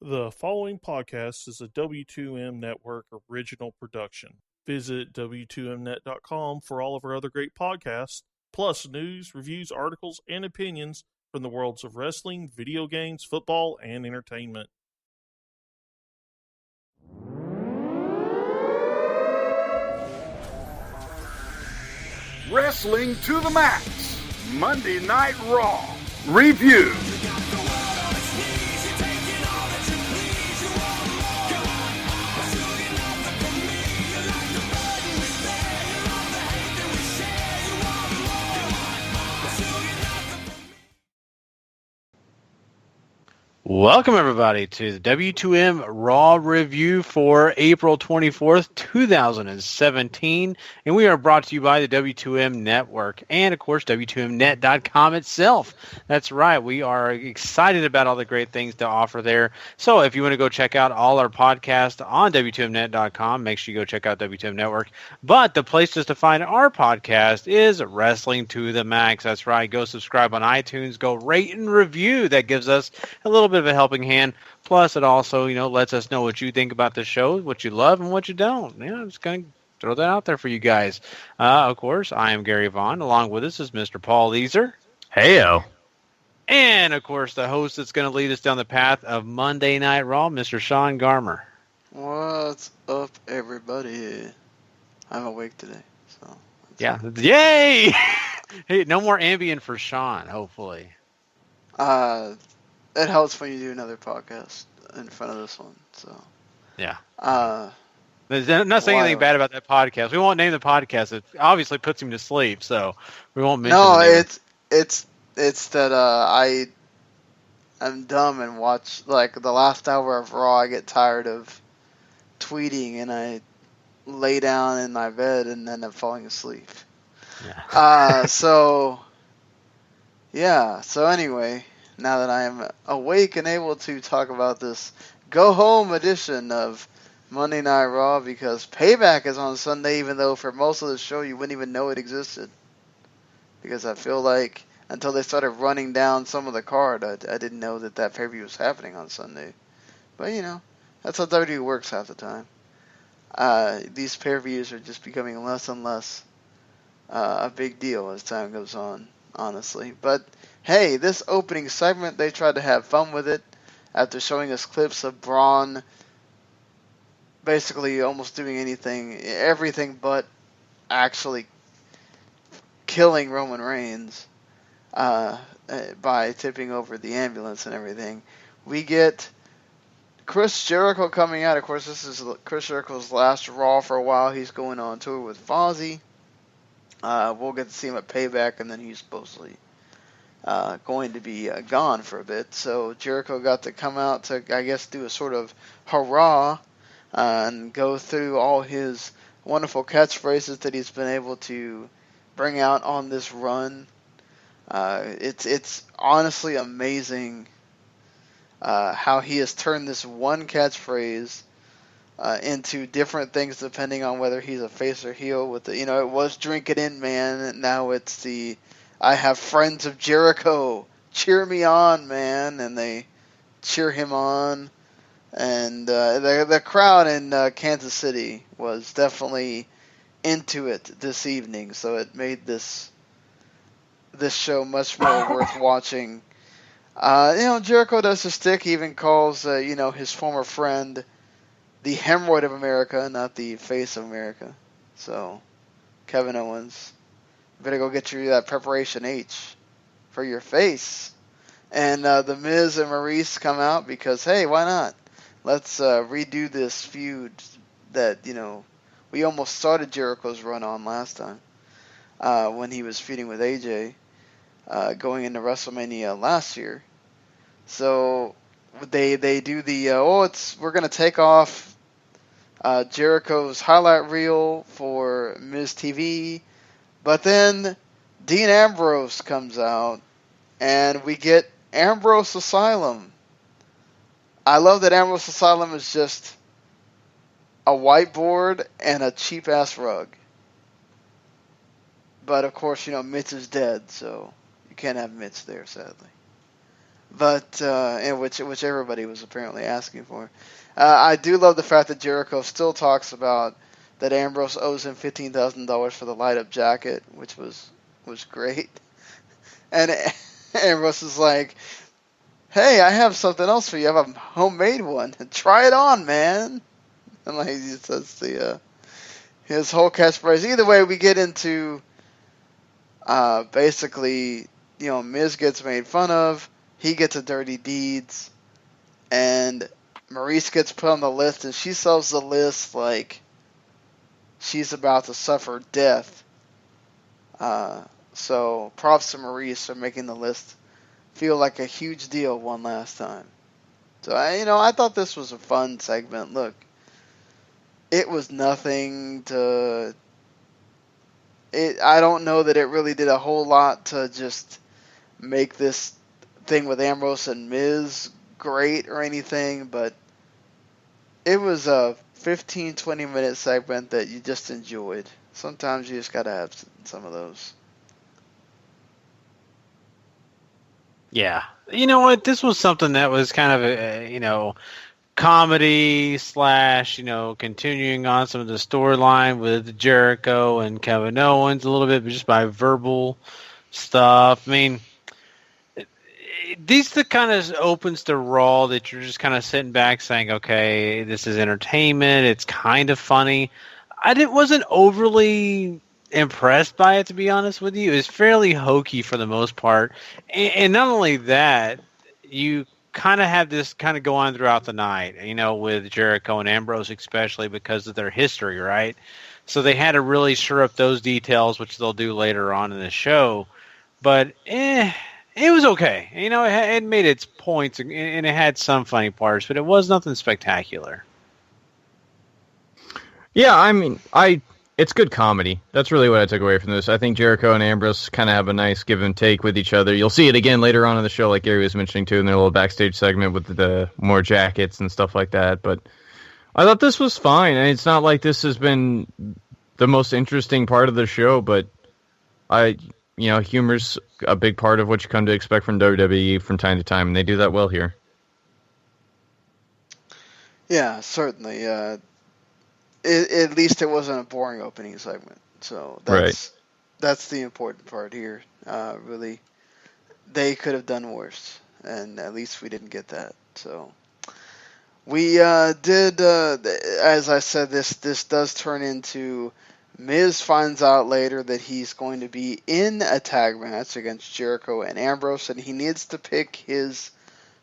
The following podcast is a W2M Network original production. Visit W2Mnet.com for all of our other great podcasts, plus news, reviews, articles, and opinions from the worlds of wrestling, video games, football, and entertainment. Wrestling to the Max, Monday Night Raw, review. Welcome, everybody, to the W2M Raw review for April 24th, 2017. And we are brought to you by the W2M Network and, of course, W2Mnet.com itself. That's right. We are excited about all the great things to offer there. So if you want to go check out all our podcasts on W2Mnet.com, make sure you go check out W2M Network. But the place just to find our podcast is Wrestling to the Max. That's right. Go subscribe on iTunes. Go rate and review. That gives us a little bit of a helping hand. Plus, it also, lets us know what you think about the show, what you love and what you don't. I'm just going to throw that out there for you guys. Of course, I am Gary Vaughan. Along with us is Mr. Paul Leazar. Heyo. And, of course, the host that's going to lead us down the path of Monday Night Raw, Mr. Sean Garmer. What's up, everybody? I'm awake today, so. Yeah. Yay! Hey, no more Ambien for Sean, hopefully. It helps when you do another podcast in front of this one, so. Yeah. There's not saying anything bad about that podcast. We won't name the podcast. It obviously puts him to sleep, so we won't mention No, it. it's that I'm dumb and watch, like, the last hour of Raw, I get tired of tweeting and I lay down in my bed and end up falling asleep. Yeah. So anyway, now that I am awake and able to talk about this go-home edition of Monday Night Raw, because Payback is on Sunday, even though for most of the show you wouldn't even know it existed. Because I feel like until they started running down some of the card, I didn't know that pay-per-view was happening on Sunday. But, that's how WWE works half the time. These pay-per-views are just becoming less and less a big deal as time goes on, honestly. But hey, this opening segment, they tried to have fun with it after showing us clips of Braun basically almost doing everything but actually killing Roman Reigns by tipping over the ambulance and everything. We get Chris Jericho coming out. Of course, this is Chris Jericho's last Raw for a while. He's going on tour with Fozzy. We'll get to see him at Payback, and then he's supposedly going to be gone for a bit. So Jericho got to come out to, I guess, do a sort of hurrah and go through all his wonderful catchphrases that he's been able to bring out on this run. It's honestly amazing how he has turned this one catchphrase into different things depending on whether he's a face or heel. With the, it was "Drink It In, Man," and now it's the "I have friends of Jericho, cheer me on, man," and they cheer him on. And the crowd in Kansas City was definitely into it this evening, so it made this show much more worth watching. Jericho does his stick. He even calls his former friend the hemorrhoid of America, not the face of America. So, Kevin Owens, better go get you that preparation H for your face. And The Miz and Maurice come out because, hey, why not? Let's redo this feud that, we almost started Jericho's run on last time when he was feuding with AJ going into WrestleMania last year. So they do the, we're going to take off Jericho's highlight reel for Miz TV, but then Dean Ambrose comes out, and we get Ambrose Asylum. I love that Ambrose Asylum is just a whiteboard and a cheap-ass rug. But, of course, Mitch is dead, so you can't have Mitch there, sadly. but and which everybody was apparently asking for. I do love the fact that Jericho still talks about that Ambrose owes him $15,000 for the light up jacket, which was great. And Ambrose is like, "Hey, I have something else for you. I have a homemade one. Try it on, man." And like he says his whole catchphrase. Either way, we get into basically, Miz gets made fun of. He gets a dirty deeds, and Maurice gets put on the list, and she sells the list like she's about to suffer death. So props to Maurice for making the list feel like a huge deal one last time. So I thought this was a fun segment. Look, it was nothing to. I don't know that it really did a whole lot to just make this thing with Ambrose and Miz great or anything, but it was a 15-20 minute segment that you just enjoyed. Sometimes you just gotta have some of those. Yeah. You know what? This was something that was kind of a comedy slash, continuing on some of the storyline with Jericho and Kevin Owens a little bit, but just by verbal stuff. I mean, these the kind of opens to Raw that you're just kind of sitting back saying, okay, this is entertainment. It's kind of funny. Wasn't overly impressed by it, to be honest with you. It was fairly hokey for the most part. And not only that, you kind of have this kind of go on throughout the night, with Jericho and Ambrose, especially because of their history, right? So they had to really shore up those details, which they'll do later on in the show. But, it was okay. It made its points, and it had some funny parts, but it was nothing spectacular. Yeah, I mean, it's good comedy. That's really what I took away from this. I think Jericho and Ambrose kind of have a nice give and take with each other. You'll see it again later on in the show, like Gary was mentioning too, in their little backstage segment with the more jackets and stuff like that. But I thought this was fine. And it's not like this has been the most interesting part of the show, but humor's a big part of what you come to expect from WWE from time to time, and they do that well here. Yeah, certainly. At least it wasn't a boring opening segment. So that's the important part here. Really, they could have done worse, and at least we didn't get that. So we did, as I said, this does turn into Miz finds out later that he's going to be in a tag match against Jericho and Ambrose, and he needs to pick his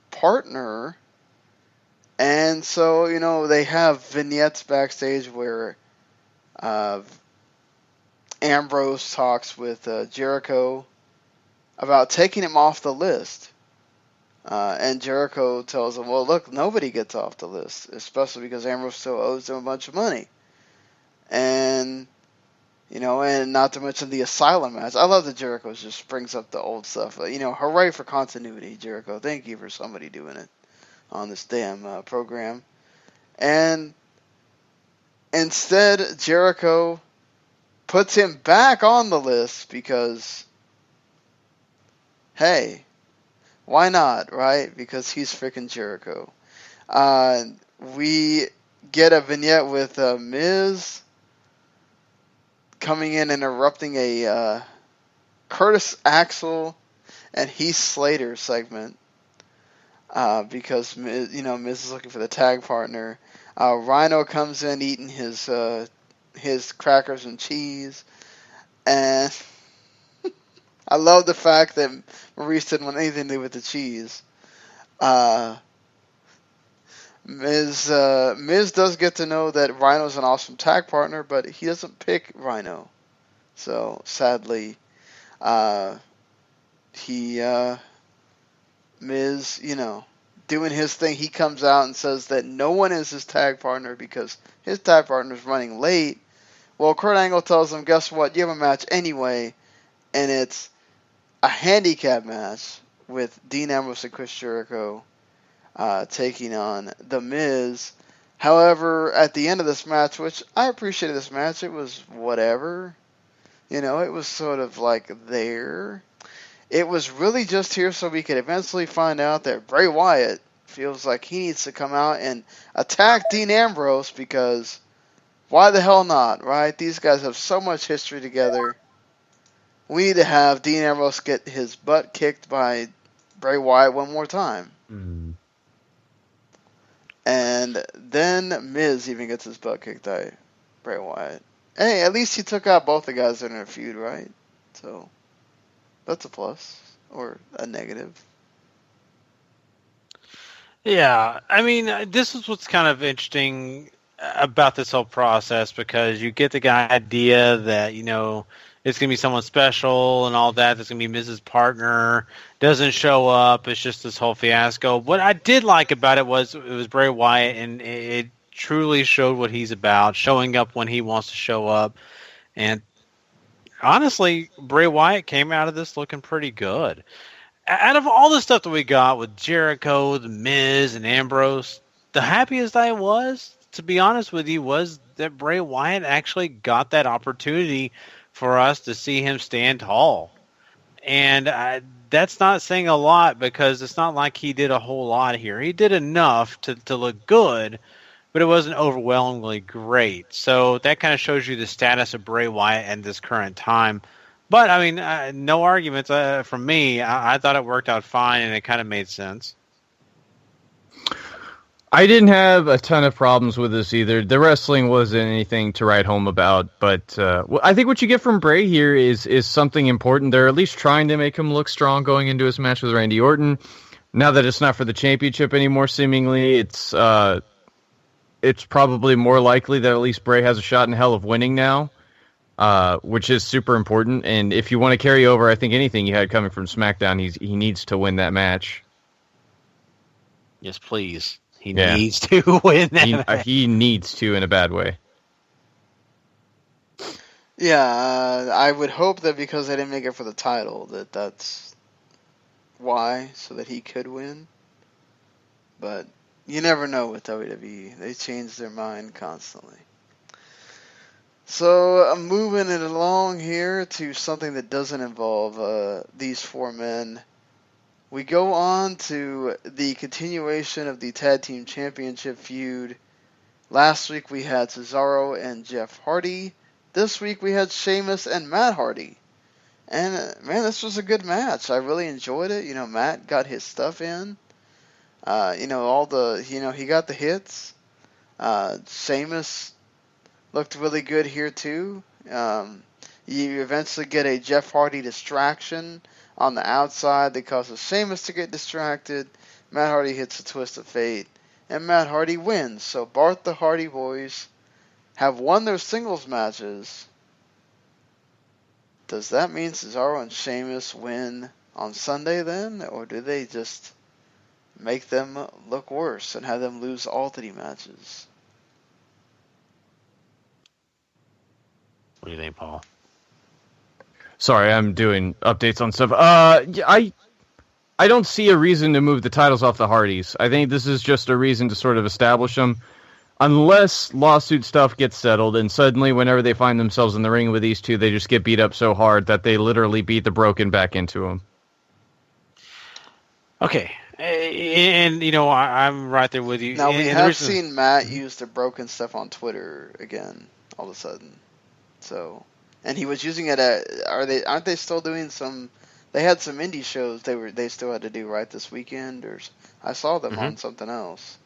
partner. And so, they have vignettes backstage where Ambrose talks with Jericho about taking him off the list. And Jericho tells him, well, look, nobody gets off the list, especially because Ambrose still owes him a bunch of money. And not to mention the Asylum match. I love that Jericho just brings up the old stuff. Hooray for continuity, Jericho. Thank you for somebody doing it on this damn program. And instead, Jericho puts him back on the list because, hey, why not, right? Because he's freaking Jericho. We get a vignette with Miz coming in and interrupting a Curtis Axel and Heath Slater segment because Miz is looking for the tag partner. Rhino comes in eating his crackers and cheese, and I love the fact that Maurice didn't want anything to do with the cheese. Miz does get to know that Rhino's an awesome tag partner, but he doesn't pick Rhino. So, sadly, Miz, doing his thing, he comes out and says that no one is his tag partner because his tag partner's running late. Well, Kurt Angle tells him, guess what? You have a match anyway, and it's a handicap match with Dean Ambrose and Chris Jericho taking on The Miz. However, at the end of this match, which I appreciated this match, it was whatever. It was sort of like there. it was really just here so we could eventually find out that Bray Wyatt feels like he needs to come out and attack Dean Ambrose, because why the hell not, right? These guys have so much history together. We need to have Dean Ambrose get his butt kicked by Bray Wyatt one more time. Mm. And then Miz even gets his butt kicked by Bray Wyatt. Hey, at least he took out both the guys that are in a feud, right? So, that's a plus. Or a negative. Yeah, I mean, this is what's kind of interesting about this whole process, because you get the idea that, you know, it's going to be someone special and all that. There's going to be Miz's partner, doesn't show up. It's just this whole fiasco. What I did like about it was Bray Wyatt, and it truly showed what he's about, showing up when he wants to show up. And honestly, Bray Wyatt came out of this looking pretty good. Out of all the stuff that we got with Jericho, The Miz, and Ambrose, the happiest I was, to be honest with you, was that Bray Wyatt actually got that opportunity for us to see him stand tall. And that's not saying a lot, because it's not like he did a whole lot here. He did enough to look good, but it wasn't overwhelmingly great. So that kind of shows you the status of Bray Wyatt at this current time. But, I mean, no arguments from me. I thought it worked out fine, and it kind of made sense. I didn't have a ton of problems with this either. The wrestling wasn't anything to write home about, but I think what you get from Bray here is something important. They're at least trying to make him look strong going into his match with Randy Orton. Now that it's not for the championship anymore, seemingly, it's probably more likely that at least Bray has a shot in hell of winning now. Which is super important, and if you want to carry over, I think anything you had coming from SmackDown, he needs to win that match. Yes, please. He needs to win that match. He needs to in a bad way. Yeah, I would hope that because they didn't make it for the title, that's why, so that he could win. But you never know with WWE. They change their mind constantly. So I'm moving it along here to something that doesn't involve these four men. We go on to the continuation of the Tag Team Championship feud. Last week we had Cesaro and Jeff Hardy. This week we had Sheamus and Matt Hardy. And man, this was a good match. I really enjoyed it. You know, Matt got his stuff in. He got the hits. Sheamus looked really good here too. You eventually get a Jeff Hardy distraction on the outside that causes Sheamus to get distracted. Matt Hardy hits a twist of fate, and Matt Hardy wins. So Bart the Hardy Boys have won their singles matches. Does that mean Cesaro and Sheamus win on Sunday then, or do they just make them look worse and have them lose all 3 matches? What do you think, Paul? Sorry, I'm doing updates on stuff. I don't see a reason to move the titles off the Hardys. I think this is just a reason to sort of establish them. Unless lawsuit stuff gets settled, and suddenly whenever they find themselves in the ring with these two, they just get beat up so hard that they literally beat the broken back into them. Okay. And, I'm right there with you. Now, we have seen Matt use the broken stuff on Twitter again, all of a sudden. So, and he was using it aren't they still doing some, they had some indie shows they still had to do right this weekend, or I saw them on something else.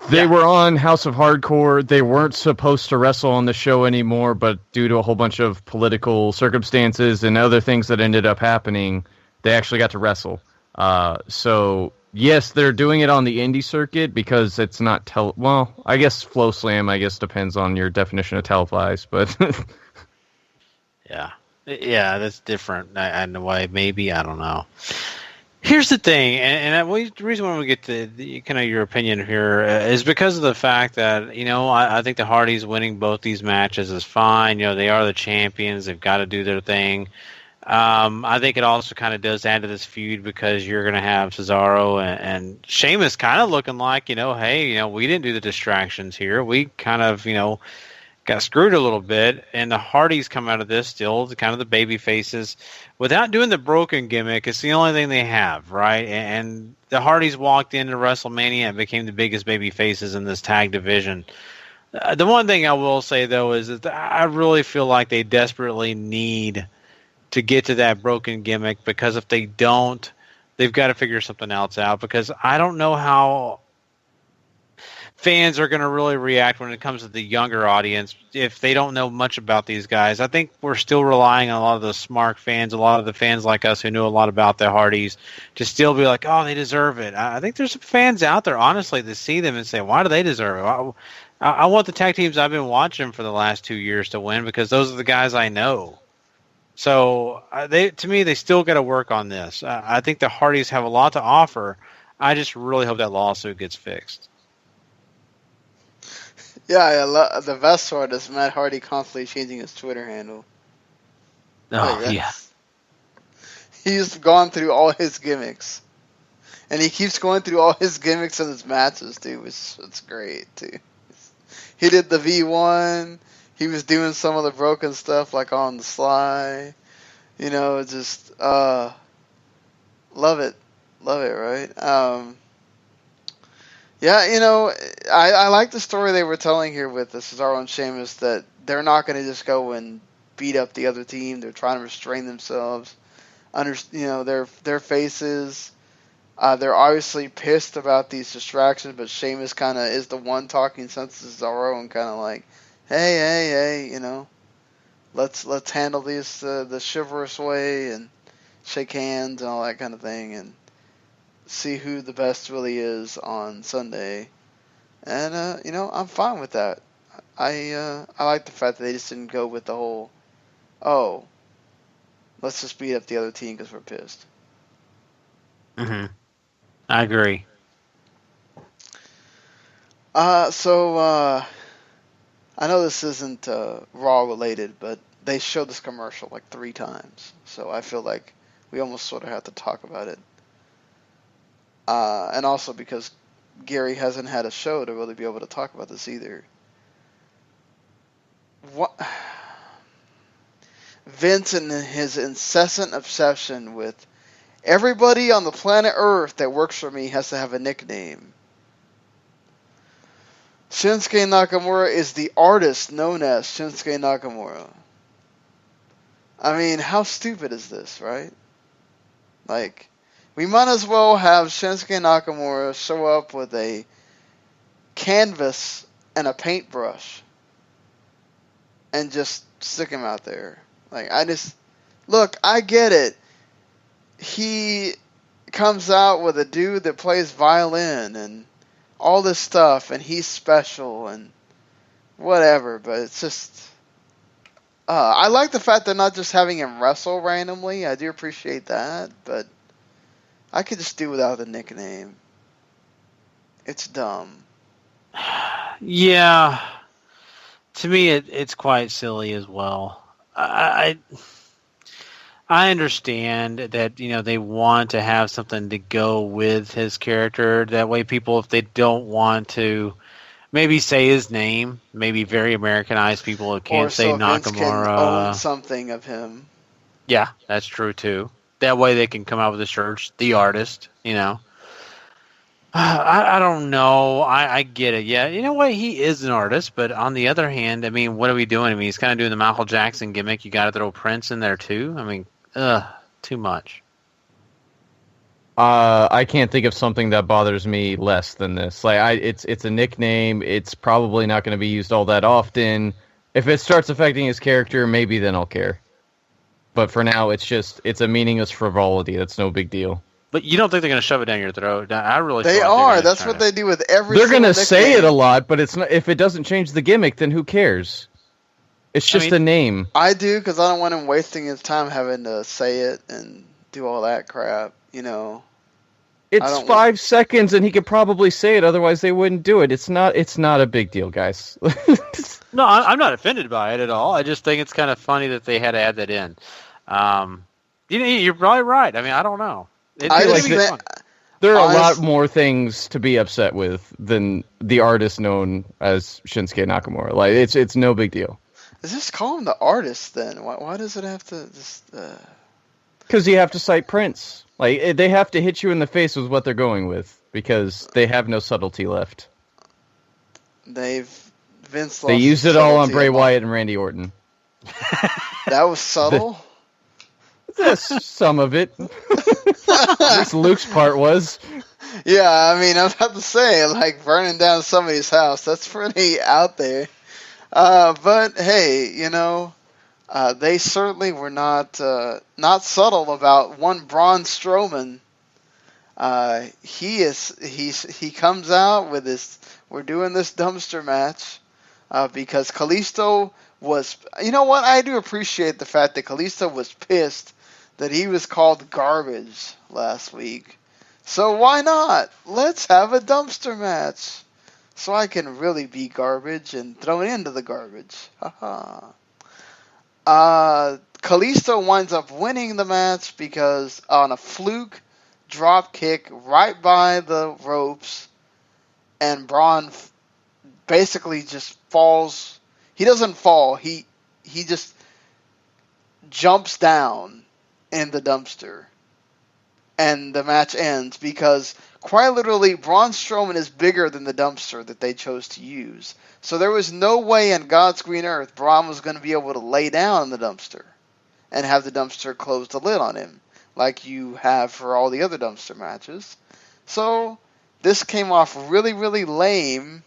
They were on House of Hardcore. They weren't supposed to wrestle on the show anymore, but due to a whole bunch of political circumstances and other things that ended up happening, they actually got to wrestle. So, yes, they're doing it on the indie circuit because it's not I guess Flow Slam, depends on your definition of televised, but... Yeah, that's different in a way. Maybe, I don't know. Here's the thing, and the reason why we get to kind of your opinion here is because of the fact that, I think the Hardys winning both these matches is fine. They are the champions. They've got to do their thing. I think it also kind of does add to this feud because you're going to have Cesaro and Sheamus kind of looking like, hey, we didn't do the distractions here. We kind of, got screwed a little bit, and the Hardys come out of this still kind of the baby faces without doing the broken gimmick. It's the only thing they have, right? And the Hardys walked into WrestleMania and became the biggest baby faces in this tag division. The one thing I will say, though, is that I really feel like they desperately need to get to that broken gimmick, because if they don't, they've got to figure something else out, because I don't know how fans are going to really react when it comes to the younger audience if they don't know much about these guys. I think we're still relying on a lot of the smart fans, a lot of the fans like us who know a lot about the Hardys, to still be like, oh, they deserve it. I think there's some fans out there, honestly, that see them and say, why do they deserve it? I want the tag teams I've been watching for the last 2 years to win, because those are the guys I know. So to me, they still got to work on this. I think the Hardys have a lot to offer. I just really hope that lawsuit gets fixed. Yeah, the best part is Matt Hardy constantly changing his Twitter handle. Oh, yeah. He's gone through all his gimmicks. And he keeps going through all his gimmicks in his matches, too, which it's great, too. He did the V1. He was doing some of the broken stuff, like on the sly. You know, just, love it. Love it, right? Yeah, you know, I like the story they were telling here with Cesaro and Sheamus, that they're not going to just go and beat up the other team. They're trying to restrain themselves. Their faces. They're obviously pissed about these distractions, but Sheamus kind of is the one talking sense to Cesaro and kind of like, hey, you know, let's handle this the chivalrous way and shake hands and all that kind of thing and see who the best really is on Sunday. And, you know, I'm fine with that. I like the fact that they just didn't go with the whole, oh, let's just beat up the other team because we're pissed. Mm-hmm. I agree. So I know this isn't Raw related, but they showed this commercial like 3 times. So I feel like we almost sort of have to talk about it. And also because Gary hasn't had a show to really be able to talk about this either. What Vince and his incessant obsession with everybody on the planet Earth that works for me has to have a nickname. Shinsuke Nakamura is the artist known as Shinsuke Nakamura. I mean, how stupid is this, right? Like, we might as well have Shinsuke Nakamura show up with a canvas and a paintbrush and just stick him out there. Like, I get it. He comes out with a dude that plays violin and all this stuff, and he's special and whatever, but it's just... I like the fact they're not just having him wrestle randomly. I do appreciate that, but I could just do without the nickname. It's dumb. Yeah. To me, it's quite silly as well. I understand that, you know, they want to have something to go with his character. That way people, if they don't want to maybe say his name, maybe very Americanized people who can't say Nakamura. Vince can own something of him. Yeah, that's true too. That way they can come out with the shirt, the artist, you know. I don't know. I get it. Yeah, you know what? He is an artist, but on the other hand, I mean, what are we doing? I mean, he's kind of doing the Michael Jackson gimmick. You got to throw Prince in there too. I mean, too much. I can't think of something that bothers me less than this. Like, it's a nickname. It's probably not going to be used all that often. If it starts affecting his character, maybe then I'll care. But for now, it's a meaningless frivolity. That's no big deal. But you don't think they're going to shove it down your throat? I really. They are. That's what they do with every. They're going to nickname. say it a lot, but it's not. If it doesn't change the gimmick, then who cares? It's just a name. I do, because I don't want him wasting his time having to say it and do all that crap. You know. It's 5 seconds, and he could probably say it. Otherwise, they wouldn't do it. It's not a big deal, guys. No, I'm not offended by it at all. I just think it's kind of funny that they had to add that in. You're probably right. I mean, I don't know. There are a lot Honest- more things to be upset with than the artist known as Shinsuke Nakamura. Like it's no big deal. Just call him the artist then. Why does it have to just? Because you have to cite Prince. Like they have to hit you in the face with what they're going with because they have no subtlety left. Vince They lost used his it all on subtlety Bray a lot. Wyatt and Randy Orton. That was subtle. That's some of it. At least Luke's part was. Yeah, I mean, I'm about to say, like, burning down somebody's house, that's pretty out there. But, hey, they certainly were not subtle about one Braun Strowman. He comes out with this, we're doing this dumpster match, because Kalisto was, you know what, I do appreciate the fact that Kalisto was pissed that he was called garbage last week. So why not? Let's have a dumpster match. So I can really be garbage and throw it into the garbage. Haha. Kalisto winds up winning the match because on a fluke drop kick right by the ropes, and Braun basically just falls. He doesn't fall. He just jumps down in the dumpster. And the match ends because, quite literally, Braun Strowman is bigger than the dumpster that they chose to use. So there was no way in God's green earth Braun was going to be able to lay down in the dumpster and have the dumpster close the lid on him like you have for all the other dumpster matches. So this came off really, really lame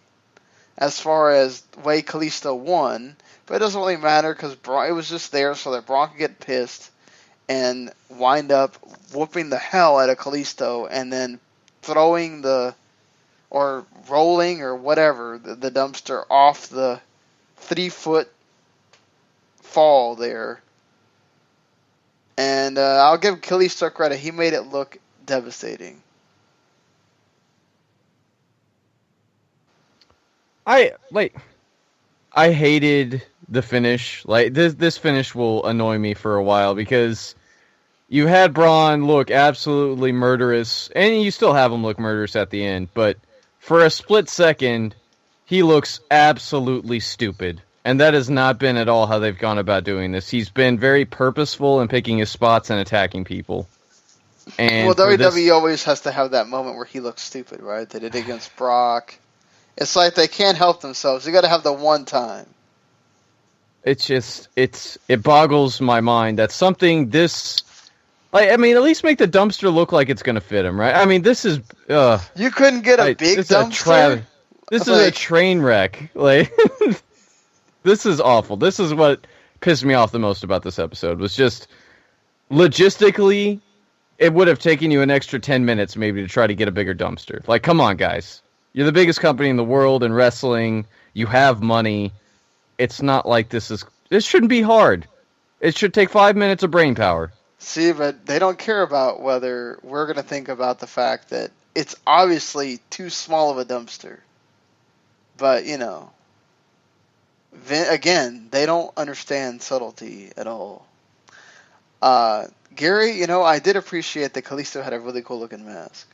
as far as the way Kalisto won. But it doesn't really matter because it was just there so that Braun could get pissed and wind up whooping the hell out of Kalisto and then throwing or rolling or whatever, the dumpster off the 3-foot fall there. And I'll give Kalisto credit. He made it look devastating. I hated the finish. Like this finish will annoy me for a while because you had Braun look absolutely murderous, and you still have him look murderous at the end, but for a split second, he looks absolutely stupid. And that has not been at all how they've gone about doing this. He's been very purposeful in picking his spots and attacking people. And well, WWE always has to have that moment where he looks stupid, right? They did it against Brock. It's like they can't help themselves. You got to have the one time. It boggles my mind that something this... Like, I mean, at least make the dumpster look like it's going to fit him, right? I mean, this is... you couldn't get a big dumpster? This is a train wreck. Like, this is awful. This is what pissed me off the most about this episode, was just, logistically, it would have taken you an extra 10 minutes maybe to try to get a bigger dumpster. Like, come on, guys. You're the biggest company in the world in wrestling. You have money. It's not like this shouldn't be hard. It should take 5 minutes of brain power. See, but they don't care about whether we're going to think about the fact that it's obviously too small of a dumpster. But, again, they don't understand subtlety at all. Gary, I did appreciate that Kalisto had a really cool looking mask.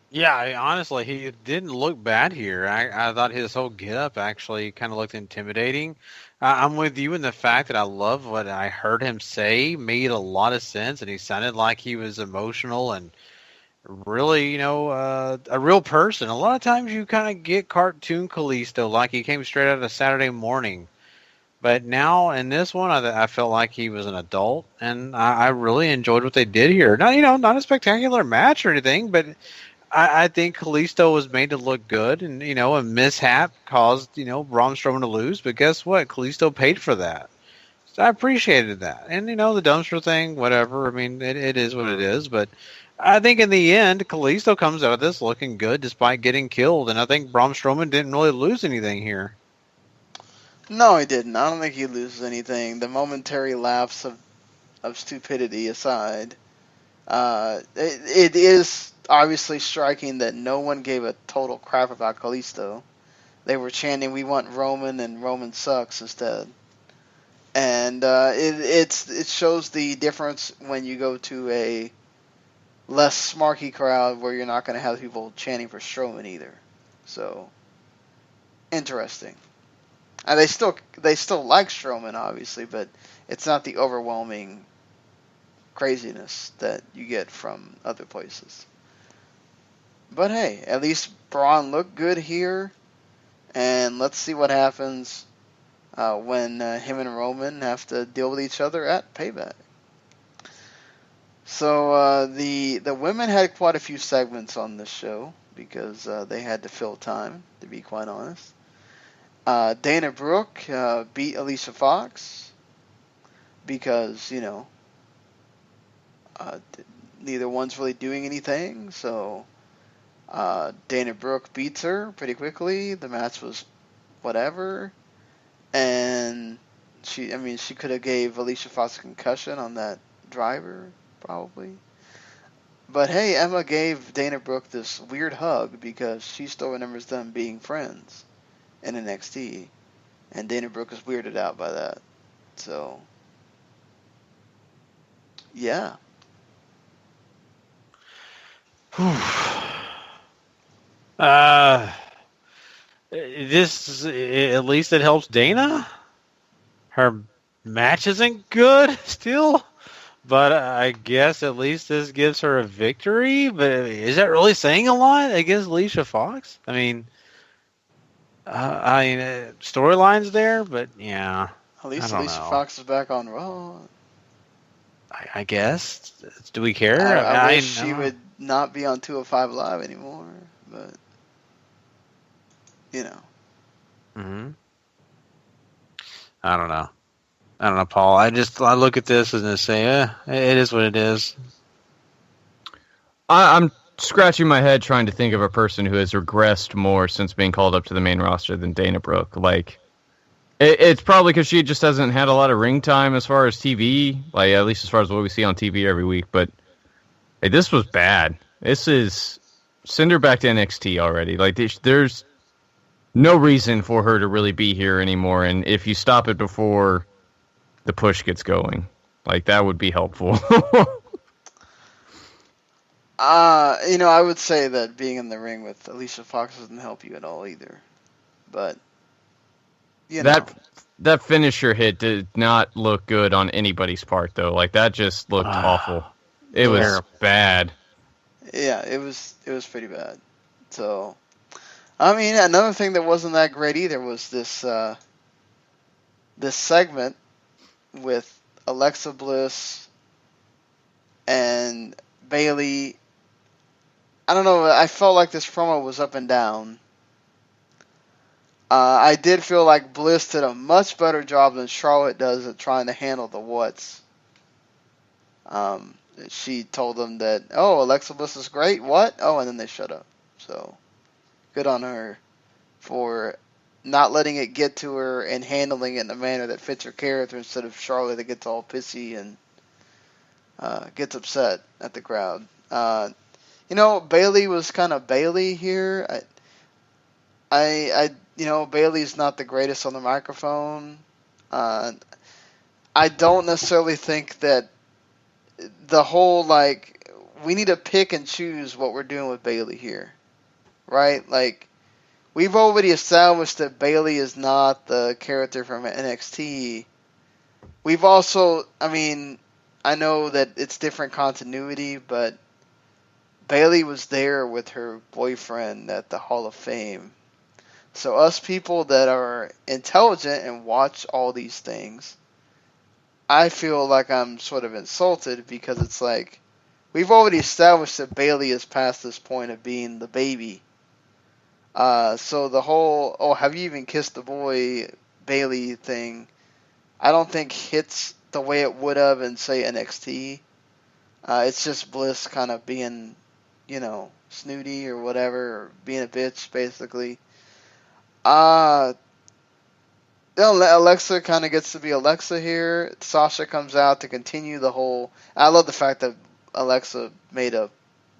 Yeah, honestly, he didn't look bad here. I thought his whole getup actually kind of looked intimidating. I'm with you in the fact that I love what I heard him say. Made a lot of sense, and he sounded like he was emotional and really, a real person. A lot of times you kind of get cartoon Kalisto, like he came straight out of Saturday Morning. But now in this one, I felt like he was an adult, and I really enjoyed what they did here. Not a spectacular match or anything, but I think Kalisto was made to look good, and a mishap caused Braun Strowman to lose. But guess what? Kalisto paid for that, so I appreciated that. And the dumpster thing, whatever. I mean, it is what it is. But I think in the end, Kalisto comes out of this looking good despite getting killed, and I think Braun Strowman didn't really lose anything here. No, he didn't. I don't think he loses anything. The momentary lapse of stupidity aside, it is obviously striking that no one gave a total crap about Kalisto. They were chanting, "We want Roman," and "Roman sucks" instead. And it shows the difference when you go to less smarky crowd where you're not going to have people chanting for Strowman either. So, interesting. And they still like Strowman, obviously, but it's not the overwhelming craziness that you get from other places. But hey, at least Braun looked good here, and let's see what happens when him and Roman have to deal with each other at Payback. So the women had quite a few segments on this show because they had to fill time, to be quite honest. Dana Brooke beat Alicia Fox because, neither one's really doing anything, so Dana Brooke beats her pretty quickly. The match was whatever, and she could have gave Alicia Fox a concussion on that driver, probably. But hey, Emma gave Dana Brooke this weird hug because she still remembers them being friends in NXT, and Dana Brooke is weirded out by that. So, yeah. This, at least it helps Dana. Her match isn't good still, but I guess at least this gives her a victory. But is that really saying a lot against Alicia Fox? I mean, storylines there, but yeah. At least Alicia Fox is back on Raw. I guess. Do we care? I wish she would not be on 205 Live anymore, but Mm-hmm. I don't know, Paul. I look at this and I say, it is what it is. I'm scratching my head trying to think of a person who has regressed more since being called up to the main roster than Dana Brooke. Like, it's probably because she just hasn't had a lot of ring time as far as TV, like at least as far as what we see on TV every week. But hey, this was bad. This is send her back to NXT already. Like, there's no reason for her to really be here anymore. And if you stop it before the push gets going, like, that would be helpful. I would say that being in the ring with Alicia Fox doesn't help you at all either. But that finisher hit did not look good on anybody's part, though. Like, that just looked awful. It was bad. Yeah, it was pretty bad. So, another thing that wasn't that great either was this segment with Alexa Bliss and Bayley. I don't know, I felt like this promo was up and down. I did feel like Bliss did a much better job than Charlotte does at trying to handle the what's. She told them that, Alexa Bliss is great, what? Oh, and then they shut up. So, good on her for not letting it get to her and handling it in a manner that fits her character instead of Charlotte that gets all pissy and gets upset at the crowd. Bayley was kind of Bayley here. Bayley's not the greatest on the microphone. I don't necessarily think that the whole, we need to pick and choose what we're doing with Bayley here, right? Like, we've already established that Bayley is not the character from NXT. We've also, I know that it's different continuity, but Bayley was there with her boyfriend at the Hall of Fame. So us people that are intelligent and watch all these things, I feel like I'm sort of insulted because it's like, we've already established that Bayley is past this point of being the baby. So the whole, have you even kissed the boy Bayley thing, I don't think hits the way it would have in, say, NXT. It's just Bliss kind of being, snooty or whatever, or being a bitch, basically. Alexa kind of gets to be Alexa here. Sasha comes out to continue the whole... I love the fact that Alexa made a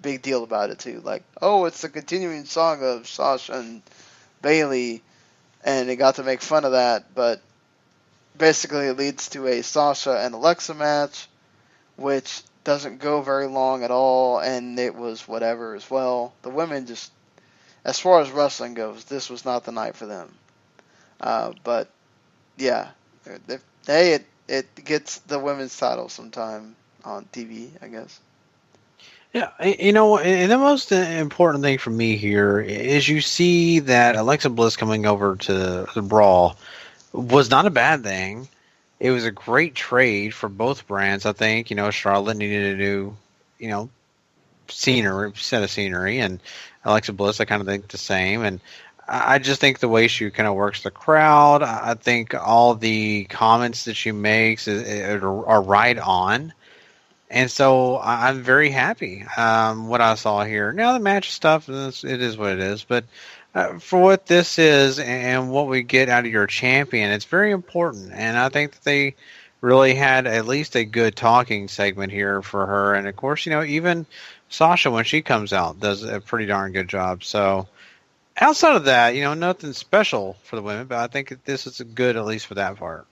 big deal about it, too. Like, it's the continuing song of Sasha and Bayley, and they got to make fun of that, but basically it leads to a Sasha and Alexa match, which doesn't go very long at all, and it was whatever as well. The women just, as far as wrestling goes, this was not the night for them. But yeah, it gets the women's title sometime on TV, I guess. Yeah, and the most important thing for me here is you see that Alexa Bliss coming over to the Brawl was not a bad thing. It was a great trade for both brands, I think. Charlotte needed a new, set of scenery, and Alexa Bliss, I kind of think the same. And I just think the way she kind of works the crowd, I think all the comments that she makes are right on. And so I'm very happy what I saw here. Now the match stuff, it is what it is. But for what this is and what we get out of your champion, it's very important. And I think that they really had at least a good talking segment here for her. And, of course, even Sasha, when she comes out, does a pretty darn good job. So outside of that, nothing special for the women. But I think that this is good at least for that part.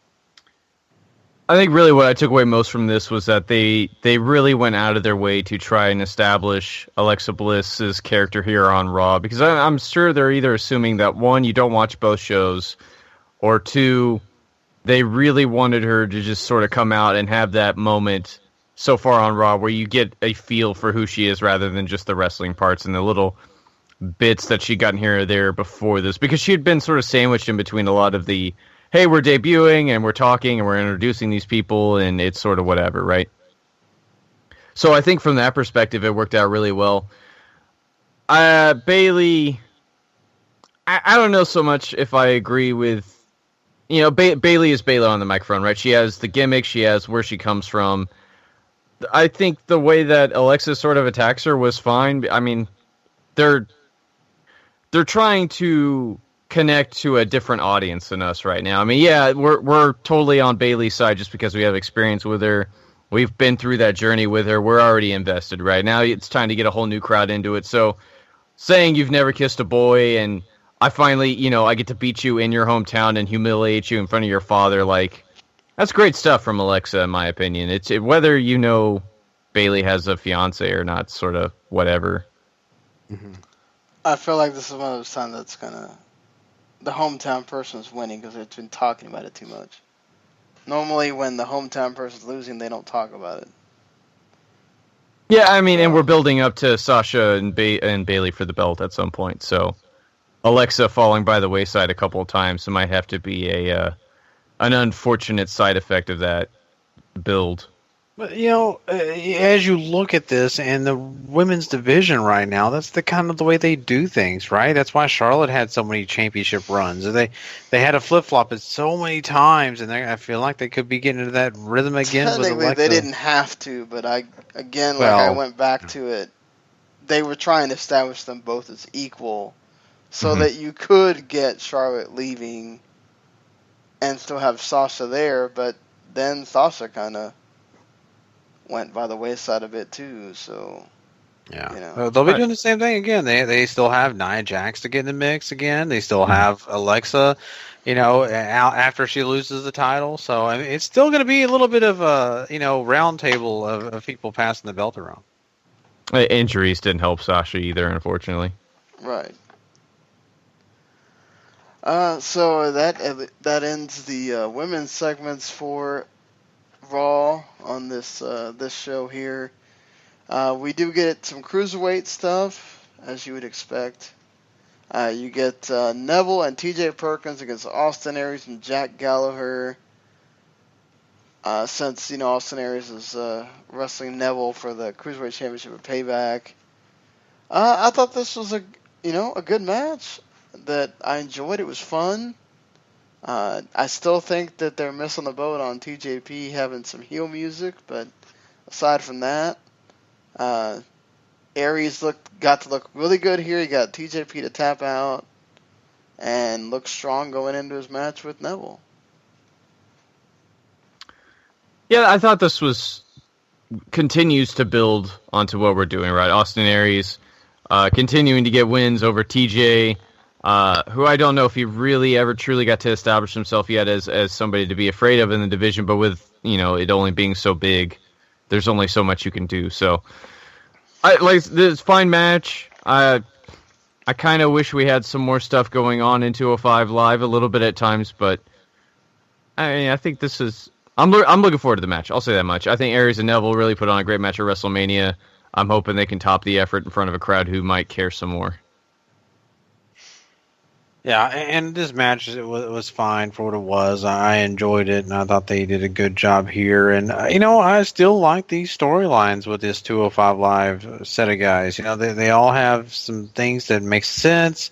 I think really what I took away most from this was that they really went out of their way to try and establish Alexa Bliss's character here on Raw, because I'm sure they're either assuming that, one, you don't watch both shows, or two, they really wanted her to just sort of come out and have that moment so far on Raw where you get a feel for who she is rather than just the wrestling parts and the little bits that she'd gotten here or there before this, because she had been sort of sandwiched in between a lot of the, hey, we're debuting, and we're talking, and we're introducing these people, and it's sort of whatever, right? So I think from that perspective, it worked out really well. Bayley, I don't know so much if I agree with, Bayley is Bayley on the microphone, right? She has the gimmick, she has where she comes from. I think the way that Alexa sort of attacks her was fine. I mean, they're trying to connect to a different audience than us right now. I mean, yeah, we're totally on Bayley's side just because we have experience with her. We've been through that journey with her. We're already invested right now. It's time to get a whole new crowd into it. So saying you've never kissed a boy and I finally, I get to beat you in your hometown and humiliate you in front of your father, like, that's great stuff from Alexa, in my opinion. It's whether Bayley has a fiance or not, sort of whatever. Mm-hmm. I feel like this is one of those times that's the hometown person is winning because they've been talking about it too much. Normally, when the hometown person's losing, they don't talk about it. Yeah, I mean, and we're building up to Sasha and Bayley for the belt at some point. So Alexa falling by the wayside a couple of times, it might have to be an unfortunate side effect of that build. But, as you look at this and the women's division right now, that's the kind of the way they do things, right? That's why Charlotte had so many championship runs. They had to flip-flop it so many times, and I feel like they could be getting into that rhythm again with Alexa. They didn't have to, but I went back to it. They were trying to establish them both as equal so that you could get Charlotte leaving and still have Sasha there, but then Sasha kind of went by the wayside a bit too, so yeah. Well, they'll be doing the same thing again. They still have Nia Jax to get in the mix again. They still have Alexa, out after she loses the title. So I mean, it's still going to be a little bit of a round table of people passing the belt around. Injuries didn't help Sasha either, unfortunately. Right. So that ends the women's segments for Raw on this show here. We do get some cruiserweight stuff, as you would expect. You get Neville and TJ Perkins against Austin Aries and Jack Gallagher. Since Austin Aries is wrestling Neville for the cruiserweight championship at Payback. I thought this was a good match that I enjoyed. It was fun. I still think that they're missing the boat on TJP having some heel music, but aside from that, Aries got to look really good here. He got TJP to tap out and looked strong going into his match with Neville. Yeah, I thought this continues to build onto what we're doing, right? Austin Aries continuing to get wins over TJ. Who I don't know if he really ever truly got to establish himself yet as somebody to be afraid of in the division, but with, it only being so big, there's only so much you can do. So, I like this fine match. I kind of wish we had some more stuff going on in 205 Live a little bit at times, but I think this is. I'm looking forward to the match. I'll say that much. I think Aries and Neville really put on a great match at WrestleMania. I'm hoping they can top the effort in front of a crowd who might care some more. Yeah, and this match was fine for what it was. I enjoyed it, and I thought they did a good job here. And, I still like these storylines with this 205 Live set of guys. They all have some things that make sense.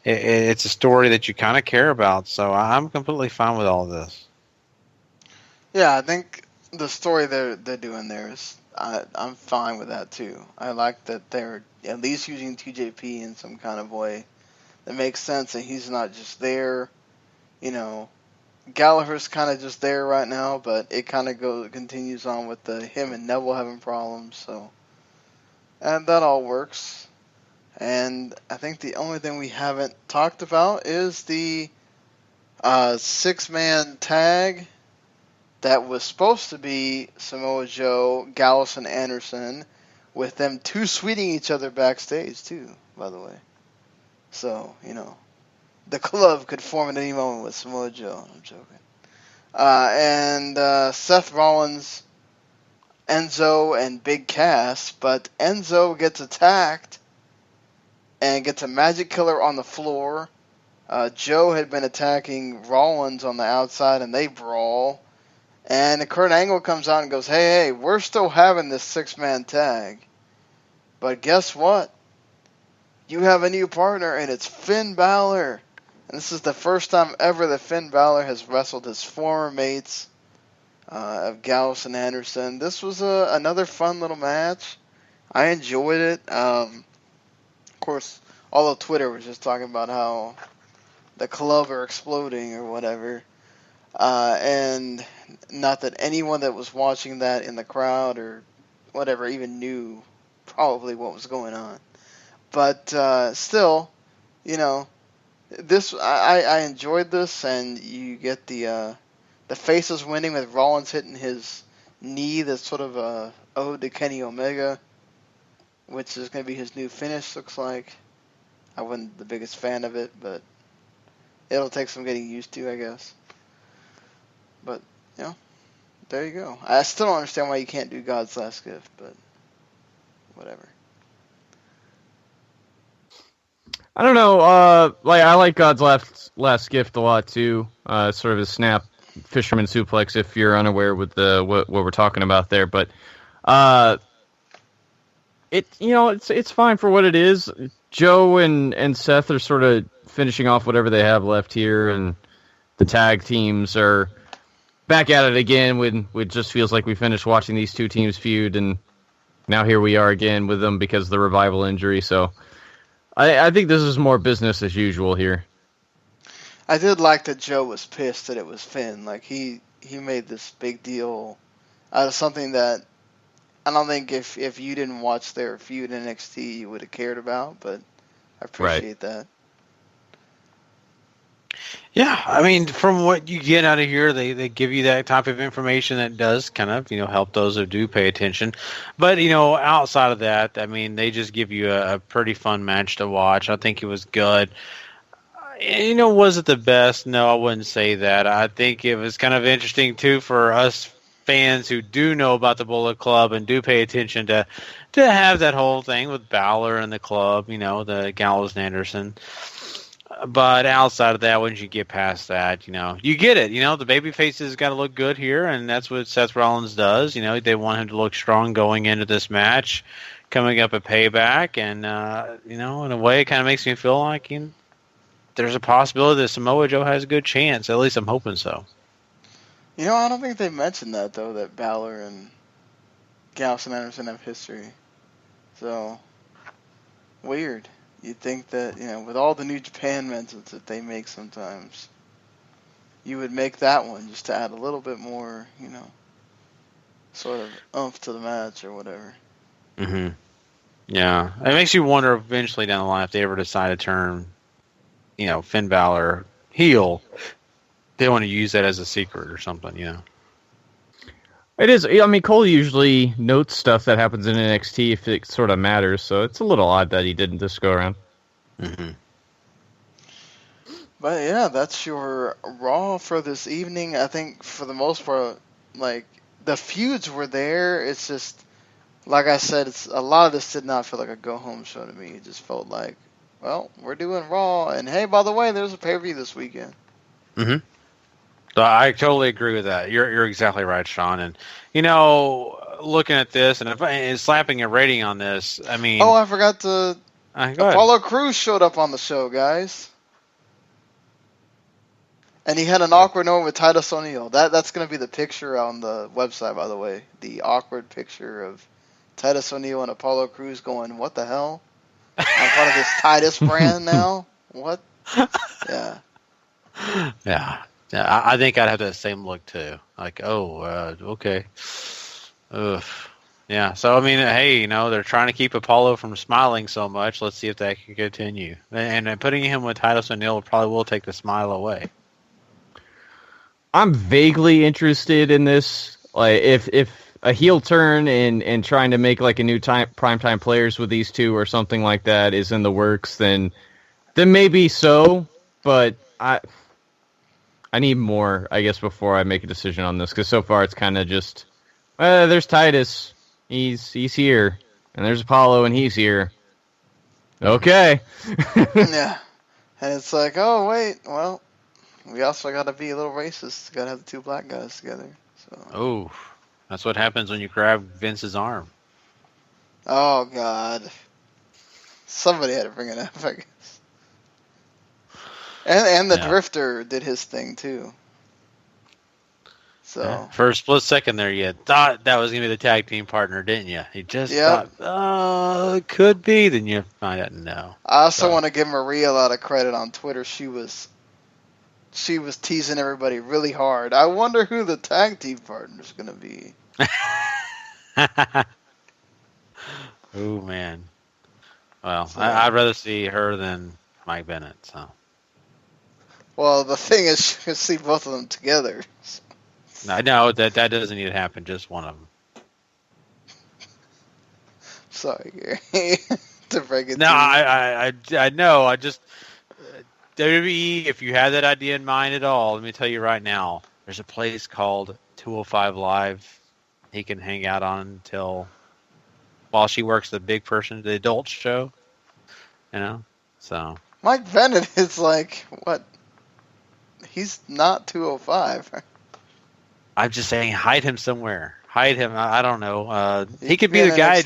It's a story that you kind of care about, so I'm completely fine with all of this. Yeah, I think the story they're doing there is, I'm fine with that too. I like that they're at least using TJP in some kind of way that makes sense, and he's not just there. Gallagher's kind of just there right now, but it kind of continues on with him and Neville having problems. So, and that all works. And I think the only thing we haven't talked about is the 6-man tag that was supposed to be Samoa Joe, Gallus, and Anderson, with them two-sweeting each other backstage too, by the way. So, the club could form at any moment with Samoa Joe. I'm joking. And Seth Rollins, Enzo, and Big Cass, but Enzo gets attacked and gets a magic killer on the floor. Joe had been attacking Rollins on the outside, and they brawl. And Kurt Angle comes out and goes, hey, we're still having this 6-man tag. But guess what? You have a new partner, and it's Finn Balor. And this is the first time ever that Finn Balor has wrestled his former mates of Gallus and Anderson. This was another fun little match. I enjoyed it. Of course, all of Twitter was just talking about how the club are exploding or whatever. And not that anyone that was watching that in the crowd or whatever even knew probably what was going on. But still, this I enjoyed this, and you get the faces winning with Rollins hitting his knee. That's sort of a ode to Kenny Omega, which is going to be his new finish. Looks like. I wasn't the biggest fan of it, but it'll take some getting used to, I guess. But there you go. I still don't understand why you can't do God's Last Gift, but whatever. I don't know. I like God's last gift a lot too. Sort of a snap fisherman suplex. If you're unaware with what we're talking about there, but it's fine for what it is. Joe and Seth are sort of finishing off whatever they have left here, and the tag teams are back at it again. When it just feels like we finished watching these two teams feud, and now here we are again with them because of the Revival injury. So. I think this is more business as usual here. I did like that Joe was pissed that it was Finn. Like, he made this big deal out of something that I don't think if you didn't watch their feud in NXT, you would have cared about, but I appreciate that. Yeah, I mean, from what you get out of here, they give you that type of information that does kind of, help those who do pay attention. But, outside of that, I mean, they just give you a pretty fun match to watch. I think it was good. Was it the best? No, I wouldn't say that. I think it was kind of interesting, too, for us fans who do know about the Bullet Club and do pay attention to have that whole thing with Balor and the club, the Gallows and Anderson. But outside of that, once you get past that, you get it. The baby faces got to look good here, and that's what Seth Rollins does. They want him to look strong going into this match, coming up at Payback, and in a way, it kind of makes me feel like there's a possibility that Samoa Joe has a good chance. At least I'm hoping so. I don't think they mentioned that though. That Balor and Gallows and Anderson have history, so weird. You'd think that, with all the New Japan mentions that they make sometimes, you would make that one just to add a little bit more, sort of oomph to the match or whatever. Mm-hmm. Yeah. It makes you wonder eventually down the line if they ever decide to turn, Finn Balor heel, they want to use that as a secret or something, It is. I mean, Cole usually notes stuff that happens in NXT if it sort of matters, so it's a little odd that he didn't this go around. Mm-hmm. But yeah, that's your Raw for this evening. I think for the most part, like, the feuds were there. It's just, like I said, a lot of this did not feel like a go-home show to me. It just felt like, well, we're doing Raw, and hey, by the way, there's a pay-per-view this weekend. Mm-hmm. So I totally agree with that. You're exactly right, Sean. And you know, looking at this and slapping a rating on this, I mean, Oh, I forgot to. go ahead. Apollo Crews showed up on the show, guys. And he had an awkward moment with Titus O'Neil. That's going to be the picture on the website, by the way. The awkward picture of Titus O'Neil and Apollo Crews going, what the hell? I'm part of this Titus brand now? What? Yeah. Yeah. Yeah, I think I'd have that same look too. Like, okay. Ugh. Yeah, so I mean, hey, you know, they're trying to keep Apollo from smiling so much. Let's see if that can continue. And putting him with Titus O'Neil probably will take the smile away. I'm vaguely interested in this. Like, if a heel turn and trying to make like a new primetime players with these two or something like that is in the works, then maybe so. But I need more, I guess, before I make a decision on this, because so far it's kind of just, there's Titus, he's here, and there's Apollo, and he's here. Okay. Yeah. And it's like, oh, wait, well, we also got to be a little racist. Got to have the two black guys together. So. Oh, that's what happens when you grab Vince's arm. Oh, God. Somebody had to bring it up, I guess. And the Drifter did his thing, too. So. Yeah. For a split second there, you thought that was going to be the tag team partner, didn't you? You just thought, it could be. Then you find out, no. I also want to give Maria a lot of credit on Twitter. She was teasing everybody really hard. I wonder who the tag team partner is going to be. Oh, man. Well, so, I'd rather see her than Mike Bennett, so. Well, the thing is, you can see both of them together. No, that doesn't need to happen. Just one of them. Sorry, Gary, to break it. No, I know. I just WWE. If you have that idea in mind at all, let me tell you right now. There's a place called 205 Live. He can hang out on until while she works the big person, the adult show. You know, so Mike Bennett is like what? He's not 205. I'm just saying, hide him somewhere. Hide him. I don't know. He could be the guy.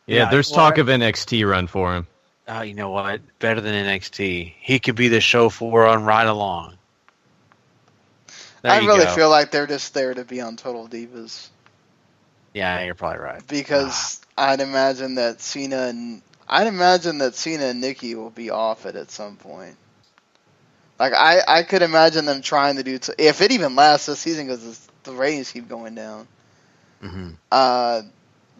Yeah, there's talk of NXT run for him. Oh, you know what? Better than NXT. He could be the show for on Ride Along. I really feel like they're just there to be on Total Divas. Yeah, you're probably right. Because I'd imagine that Cena and Nikki will be off it at some point. Like, I could imagine them trying to do... if it even lasts this season, because the ratings keep going down. Mm-hmm.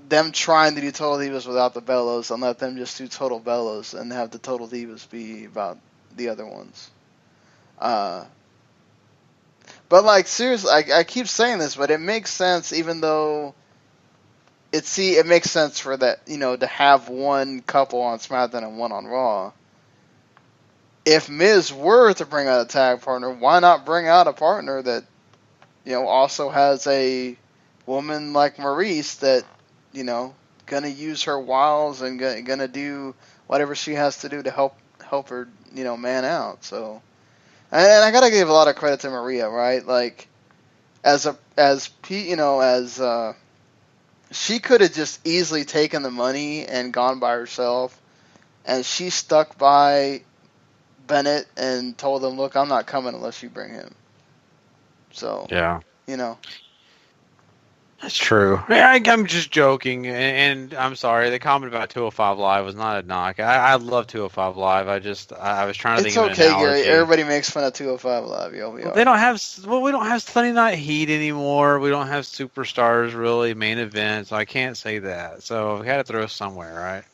Them trying to do Total Divas without the Bellows, and let them just do Total Bellows, and have the Total Divas be about the other ones. But, like, seriously, I keep saying this, but it makes sense, even though... it makes sense for that, you know, to have one couple on SmackDown and one on Raw. If Miz were to bring out a tag partner, why not bring out a partner that, you know, also has a woman like Maurice that, you know, gonna use her wiles and gonna do whatever she has to do to help her, you know, man out. So, and I gotta give a lot of credit to Maria, right? Like, she could have just easily taken the money and gone by herself, and she stuck by Bennett and told him, look, I'm not coming unless you bring him. So, yeah, you know. That's true. I'm just joking, and I'm sorry. The comment about 205 Live was not a knock. I love 205 Live. I was trying to think of an analogy. It's okay, Gary. Everybody makes fun of 205 Live. They don't have. Well, we don't have Sunday Night Heat anymore. We don't have superstars really main events. So I can't say that. So we got to throw somewhere, right?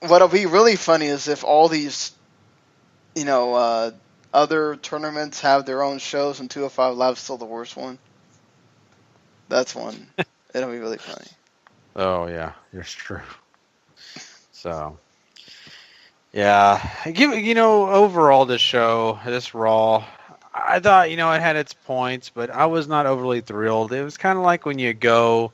What'll be really funny is if all these, you know, other tournaments have their own shows, and 205 Live's still the worst one. That's one. It'll be really funny. Oh yeah, it's true. So, yeah, overall this Raw, I thought it had its points, but I was not overly thrilled. It was kind of like when you go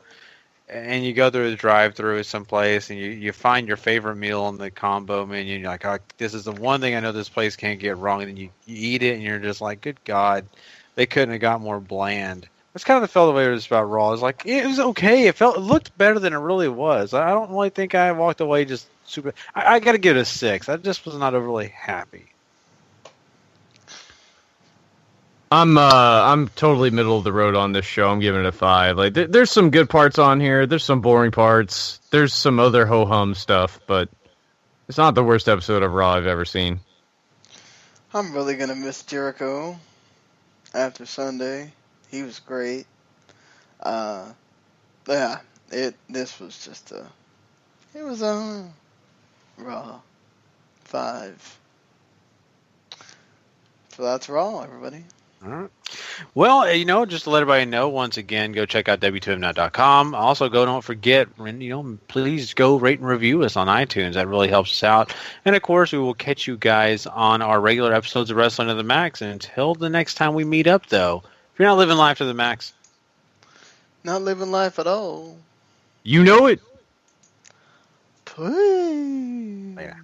through the drive-through someplace and you find your favorite meal in the combo menu and you're like, oh, this is the one thing I know this place can't get wrong, and then you eat it and you're just like, good God, they couldn't have got more bland. That's kind of felt the way it was about Raw. It was like, it was okay. It looked better than it really was. I don't really think I walked away just super. I got to give it a 6. I just was not overly happy. I'm totally middle of the road on this show. I'm giving it a 5. Like, there's some good parts on here. There's some boring parts. There's some other ho-hum stuff, but it's not the worst episode of Raw I've ever seen. I'm really gonna miss Jericho after Sunday. He was great. Yeah, this was just it was a Raw 5. So that's Raw, everybody. All right. Well, just to let everybody know, once again, go check out W2Mnet.com. Also, don't forget, please go rate and review us on iTunes. That really helps us out. And, of course, we will catch you guys on our regular episodes of Wrestling to the Max. And until the next time we meet up, though, if you're not living life to the max. Not living life at all. You know it. Please. Yeah.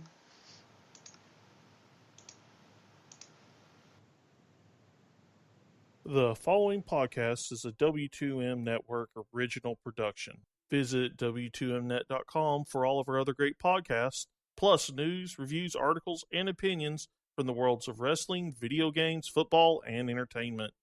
The following podcast is a W2M Network original production. Visit W2Mnet.com for all of our other great podcasts, plus news, reviews, articles, and opinions from the worlds of wrestling, video games, football, and entertainment.